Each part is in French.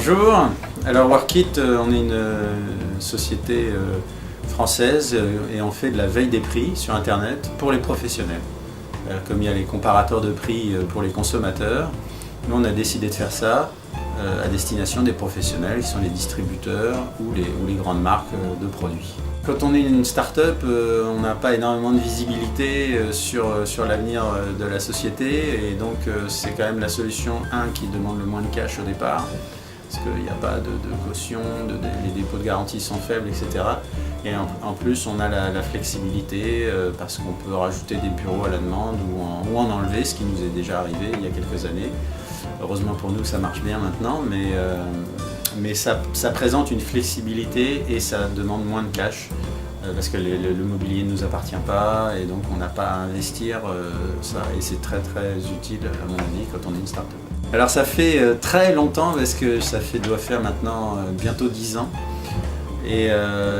Bonjour, alors Workit, on est une société française et on fait de la veille des prix sur internet pour les professionnels. Comme il y a les comparateurs de prix pour les consommateurs, nous on a décidé de faire ça à destination des professionnels qui sont les distributeurs ou les grandes marques de produits. Quand on est une start-up, on n'a pas énormément de visibilité sur l'avenir de la société et donc c'est quand même la solution qui demande le moins de cash au départ parce qu'il n'y a pas de caution, les dépôts de garantie sont faibles, etc. Et en plus on a la flexibilité parce qu'on peut rajouter des bureaux à la demande ou en enlever, ce qui nous est déjà arrivé il y a quelques années. Heureusement pour nous ça marche bien maintenant, mais ça présente une flexibilité et ça demande moins de cash parce que le mobilier ne nous appartient pas et donc on n'a pas à investir ça, et c'est très utile à mon avis quand on est une start-up. Alors ça fait très longtemps parce que ça doit faire maintenant bientôt 10 ans et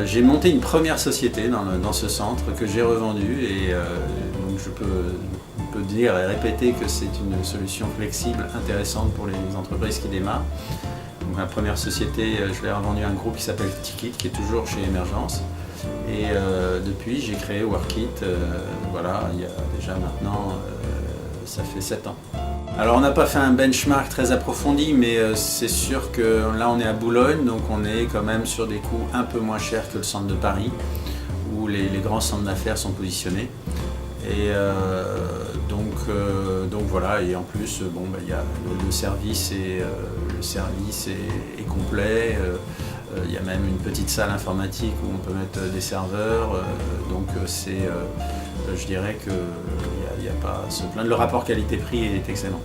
j'ai monté une première société dans ce centre que j'ai revendu et donc je peux dire et répéter que c'est une solution flexible, intéressante pour les entreprises qui démarrent. Donc, ma première société, je l'ai revendue à un groupe qui s'appelle Tikit, qui est toujours chez Emergence. Et depuis, j'ai créé Workit, voilà, il y a déjà maintenant, ça fait 7 ans. Alors on n'a pas fait un benchmark très approfondi, mais c'est sûr que là on est à Boulogne, donc on est quand même sur des coûts un peu moins chers que le centre de Paris, où les grands centres d'affaires sont positionnés. Et donc voilà, et en plus il y a le service est complet, il y a même une petite salle informatique où on peut mettre des serveurs, donc je dirais qu'il n'y a pas à se plaindre, le rapport qualité-prix est excellent.